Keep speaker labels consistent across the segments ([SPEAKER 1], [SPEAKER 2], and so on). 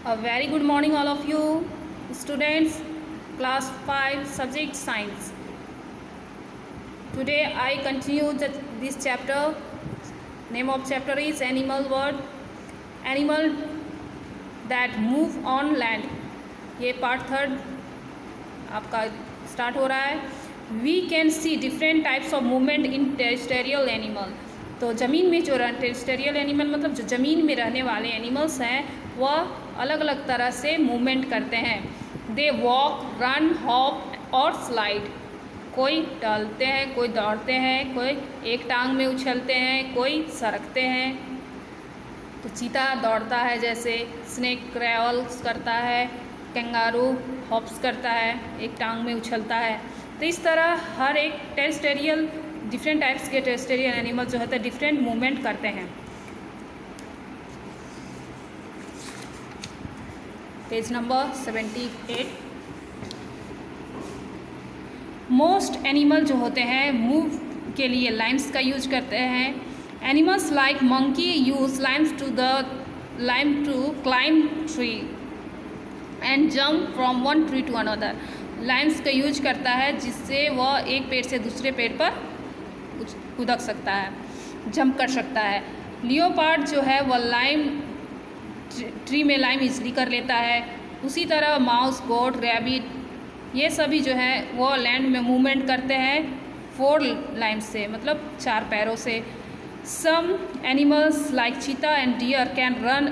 [SPEAKER 1] A very good morning all of you students, class 5 subject science. Today I continue this chapter. Name of chapter is animal world. Animal that move on land. ये part third आपका start हो रहा है. We can see different types of movement in terrestrial animal. तो ज़मीन में जो terrestrial animal मतलब जो ज़मीन में रहने वाले एनिमल्स हैं वह अलग अलग तरह से मूवमेंट करते हैं. दे वॉक, रन, हॉप और स्लाइड. कोई टहलते हैं, कोई दौड़ते हैं, कोई एक टांग में उछलते हैं, कोई सरकते हैं. तो चीता दौड़ता है, जैसे स्नेक क्रैवल्स करता है, कैंगारू हॉप्स करता है, एक टांग में उछलता है. तो इस तरह हर एक टेरेस्टेरियल डिफरेंट टाइप्स के टेरेस्टेरियल एनिमल जो होते हैं डिफरेंट मूवमेंट करते हैं. Page number 78. मोस्ट एनिमल जो होते हैं मूव के लिए लाइम्स का यूज करते हैं. Animals like monkey use limbs to climb tree and jump from one tree to another. Limbs का यूज करता है जिससे वह एक पेड़ से दूसरे पेड़ पर कूद सकता है, जंप कर सकता है. लियोपार्ड जो है वह लाइम ट्री में लाइम इजली कर लेता है. उसी तरह माउस, गोट, रैबिट ये सभी जो है वो लैंड में मूवमेंट करते हैं 4 लाइम्स से, मतलब 4 पैरों से. Some animals like cheetah and deer can run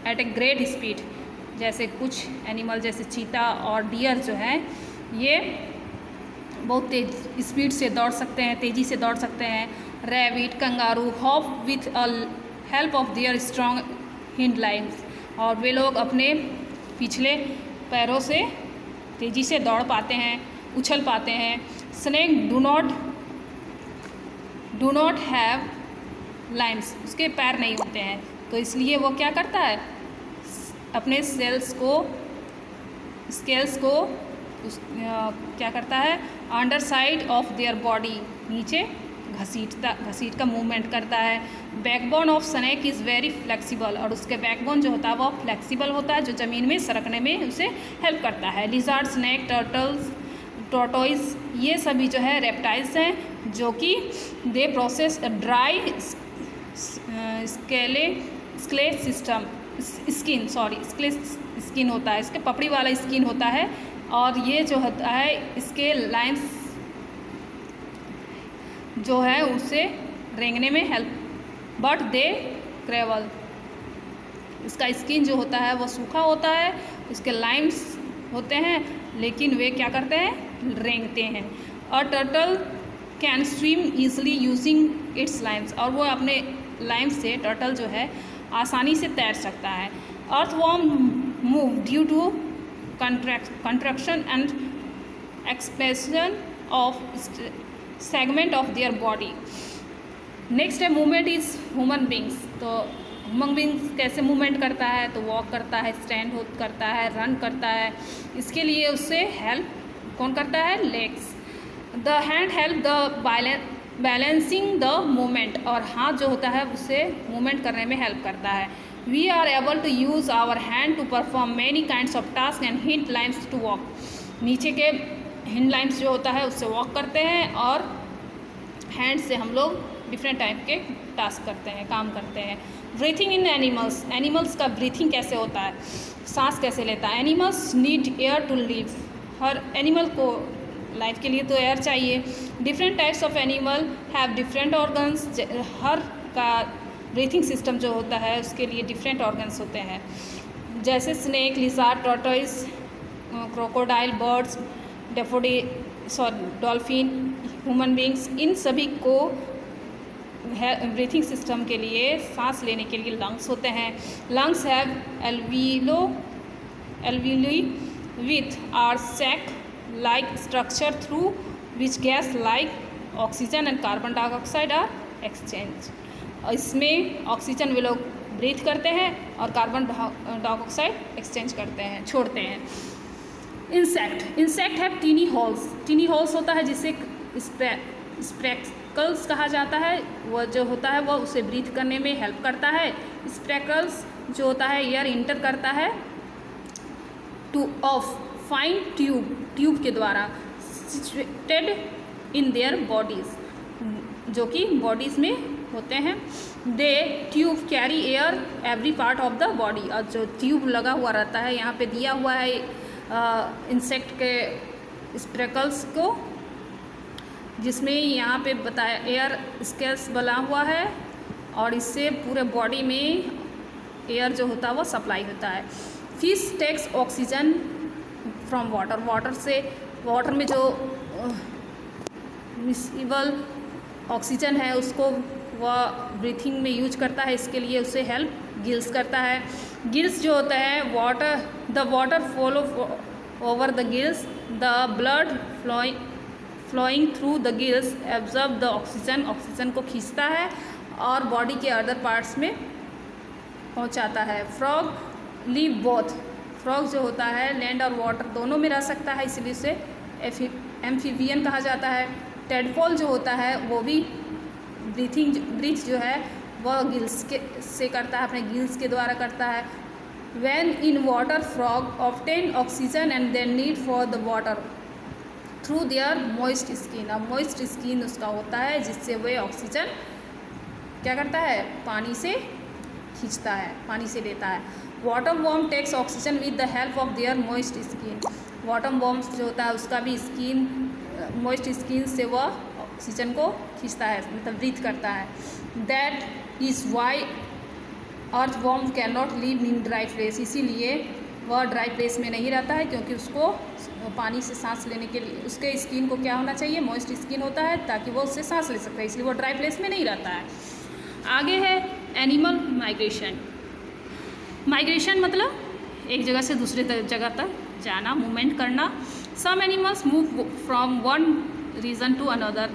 [SPEAKER 1] at a great speed. जैसे कुछ एनिमल जैसे चीता और डियर जो हैं ये बहुत तेज स्पीड से दौड़ सकते हैं, तेज़ी से दौड़ सकते हैं. Rabbit, kangaroo hop with help of there strong hind Lyme's. और वे लोग अपने पिछले पैरों से तेज़ी से दौड़ पाते हैं, उछल पाते हैं. Snake do not have Lyme's. उसके पैर नहीं होते हैं, तो इसलिए वो क्या करता है, अपने स्केल्स को क्या करता है, under side of their body नीचे घसीट का मूवमेंट करता है. Backbone of snake is very flexible. और उसके बैकबोन जो होता है वह फ्लेक्सिबल होता है, जो ज़मीन में सरकने में उसे हेल्प करता है. लिजार्ड, स्नेक, टर्टल्स, टोर्टोइज ये सभी जो है रेप्टाइल्स हैं जो कि दे प्रोसेस ड्राई स्केलेट सिस्टम स्किन होता है, इसके पपड़ी वाला स्किन होता है. और ये जो होता है इसके लाइम्स जो है उसे रेंगने में हेल्प, बट दे क्रैवल. इसका स्किन जो होता है वो सूखा होता है, उसके लाइम्स होते हैं, लेकिन वे क्या करते हैं, रेंगते हैं. और turtle can swim easily using its Lyme's. और वो अपने लाइम्स से टर्टल जो है आसानी से तैर सकता है. Earthworm move due to contraction and expansion of segment of their body. Next है मूवमेंट इज़ ह्यूमन बींग्स. तो ह्यूमन बींग्स कैसे मूवमेंट करता है, तो वॉक करता है, स्टैंड करता है, रन करता है. इसके लिए उससे हेल्प कौन करता है, legs. The hand help the balancing the movement. और हाथ जो होता है उससे मूवमेंट करने में हेल्प करता है. We are able to use our hand to perform many kinds of tasks and hind limbs to walk. नीचे के हिंड लाइम्स जो होता है उससे वॉक करते हैं और हैंड से हम लोग डिफरेंट टाइप के टास्क करते हैं, काम करते हैं. Breathing in animals. एनिमल्स का ब्रीथिंग कैसे होता है, सांस कैसे लेता है. Animals need air to live. हर एनिमल को लाइफ के लिए तो एयर चाहिए. Different types of animal have different organs. हर का ब्रीथिंग सिस्टम जो होता है उसके लिए डिफरेंट ऑर्गन्स होते हैं, जैसे snake, lizard, tortoise, crocodile, birds, dolphin, human beings. इन सभी को ब्रीथिंग सिस्टम के लिए, सांस लेने के लिए लंग्स होते हैं. Lungs have alveoli with are sac like structure through which gas like oxygen and carbon dioxide are exchange. इसमें ऑक्सीजन वे लोग ब्रीथ करते हैं और कार्बन डाइऑक्साइड एक्सचेंज करते हैं, छोड़ते हैं. इंसेक्ट हैव टीनी होल्स होता है जिसे स्प्रेकल्स कहा जाता है. वह जो होता है वह उसे ब्रीथ करने में हेल्प करता है. स्प्रेकल्स जो होता है एयर इंटर करता है टू ऑफ फाइन ट्यूब के द्वारा सिचुएटेड इन देयर बॉडीज़, जो कि बॉडीज़ में होते हैं। They tube carry air every part of the body, और जो ट्यूब लगा हुआ रहता है, यहाँ पे दिया हुआ है इंसेक्ट के स्प्रेकल्स को, जिसमें यहाँ पे बताया एयर स्केल्स बना हुआ है, और इससे पूरे बॉडी में एयर जो होता है वो सप्लाई होता है। Fish takes oxygen from water, water में जो मिसिबल ऑक्सीजन है उसको वह ब्रीथिंग में यूज करता है, इसके लिए उसे हेल्प गिल्स करता है। गिल्स जो होता है the water follow over the gills, the blood flowing through the gills absorb the oxygen को खींचता है और बॉडी के अदर पार्ट्स में पहुंचाता है। फ्रॉग लिव बोथ, फ्रॉग जो होता है लैंड और वाटर दोनों में रह सकता है, इसलिए उसे एम्फीबियन कहा जाता है। टेडपोल जो होता है वो भी ब्रीथ जो है वह गिल्स के से करता है, अपने गिल्स के द्वारा करता है। When in water frog obtain oxygen and their need for the water through their moist skin, अब मॉइस्ट स्किन उसका होता है जिससे वह ऑक्सीजन क्या करता है, पानी से खींचता है, पानी से लेता है। Water worm takes oxygen with the help of their moist skin, water worms जो होता है उसका भी स्किन मॉइस्ट स्किन से वह ऑक्सीजन को खींचता है, मतलब ब्रीथ करता है। That is why earth worm can not live in dry place, इसीलिए वह ड्राई प्लेस में नहीं रहता है, क्योंकि उसको पानी से सांस लेने के लिए उसके स्किन को क्या होना चाहिए, मॉइस्ट स्किन होता है, ताकि वो उससे सांस ले सकता है, इसलिए वो ड्राई प्लेस में नहीं रहता है। आगे है एनिमल माइग्रेशन। माइग्रेशन मतलब एक जगह से दूसरे जगह तक जाना, मूवमेंट करना। Some animals move from one region to another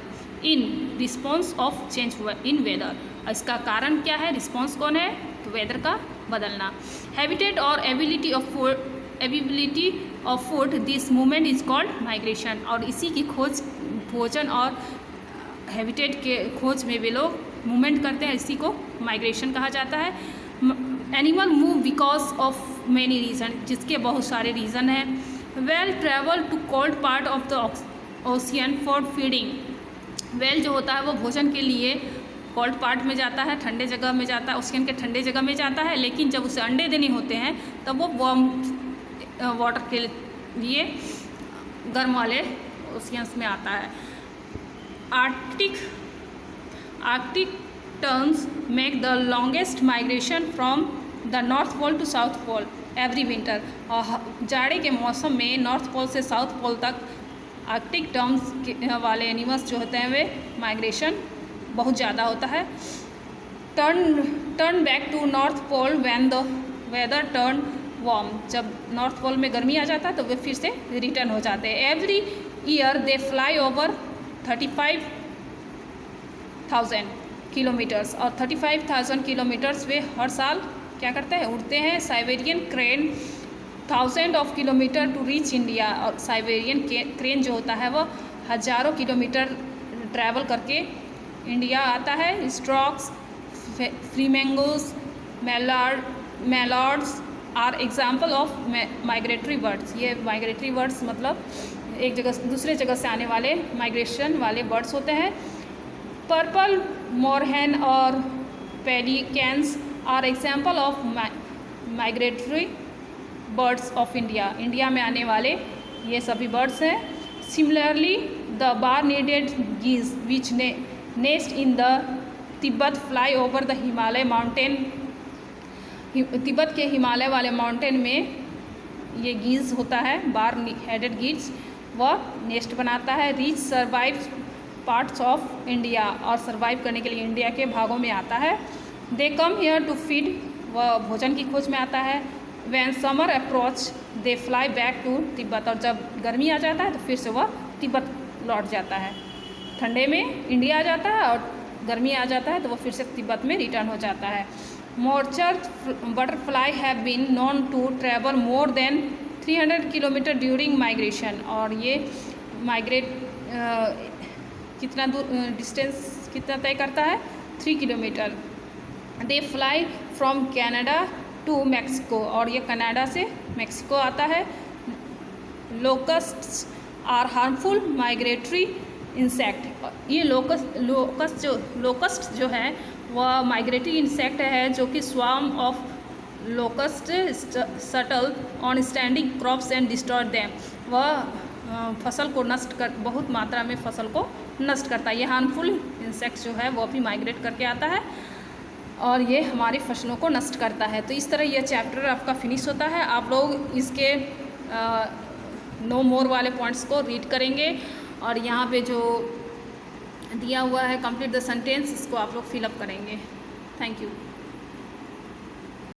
[SPEAKER 1] in response of change in weather, इसका कारण क्या है, रिस्पॉन्स कौन है, तो वेदर का बदलना। हैबिटेट और ability of food, this movement is called migration, और इसी की खोज, भोजन और हैबिटेट के खोज में वे लोग मूवमेंट करते हैं, इसी को माइग्रेशन कहा जाता है। Animal move because of many reason, जिसके बहुत सारे रीज़न हैं। Whale travel to cold part of the ocean for feeding, whale जो होता है वो भोजन के लिए कोल्ड पार्ट में जाता है, ठंडे जगह में जाता है, ओशियन के ठंडे जगह में जाता है, लेकिन जब उसे अंडे देने होते हैं तब वो वार्म वाटर के लिए गर्म वाले ओशियंस में आता है। Arctic terns make the longest migration from the North Pole to South Pole every winter, और जाड़े के मौसम में नॉर्थ पोल से साउथ पोल तक आर्कटिक टर्म्स वाले एनिमल्स जो होते हैं वे माइग्रेशन बहुत ज़्यादा होता है। Tern back to North Pole when the weather turn warm, जब नॉर्थ पोल में गर्मी आ जाता है तो वे फिर से रिटर्न हो जाते हैं। Every year they fly over 35,000 kilometres, और 35,000 किलोमीटर्स वे हर साल क्या करते हैं, उड़ते हैं। Siberian crane 1000 of kilometre to reach India, और साइबेरियन क्रेन जो होता है वो हज़ारों किलोमीटर ट्रैवल करके इंडिया आता है। Storks, flamingos, mallards are example of migratory birds, ये माइग्रेटरी बर्ड्स मतलब एक जगह से दूसरे जगह से आने वाले माइग्रेशन वाले बर्ड्स होते हैं। पर्पल मोरहेन और pelicans are example of migratory birds of India, India में आने वाले ये सभी बर्ड्स हैं। Similarly the bar headed geese which nest in the Tibet fly over the Himalaya mountain, Tibet के हिमालय वाले माउंटेन में ये गीज होता है, बार हेडेड गीज, वह नेस्ट बनाता है। Reach survive parts of India, और सर्वाइव करने के लिए इंडिया के भागों में आता है। They come here to feed, वह भोजन की खोज में आता है। When summer approach they fly back to Tibet, और जब गर्मी आ जाता है तो फिर से वह तिब्बत लौट जाता है। ठंडे में इंडिया आ जाता है और गर्मी आ जाता है तो वह फिर से तिब्बत में रिटर्न हो जाता है। Monarch butterfly have been known to travel more than 300 kilometre during migration, और ये माइग्रेट कितना दूर डिस्टेंस कितना तय करता है, 3 किलोमीटर। They fly from Canada to Mexico, और ये कनाडा से मैक्सिको आता है। Locusts are harmful migratory insect. ये लोकस्ट जो है वह माइग्रेटरी इंसेक्ट है जो कि swarm of locust settle on standing crops and destroy them. वह फसल को नष्ट कर, बहुत मात्रा में फसल को नष्ट करता है। ये हार्मफुल इंसेक्ट जो है वो भी माइग्रेट करके आता है और ये हमारी फसलों को नष्ट करता है। तो इस तरह यह चैप्टर आपका फिनिश होता है। आप लोग इसके नो मोर वाले पॉइंट्स को रीड करेंगे और यहाँ पे जो दिया हुआ है कंप्लीट द सेंटेंस, इसको आप लोग फिलअप करेंगे। Thank you.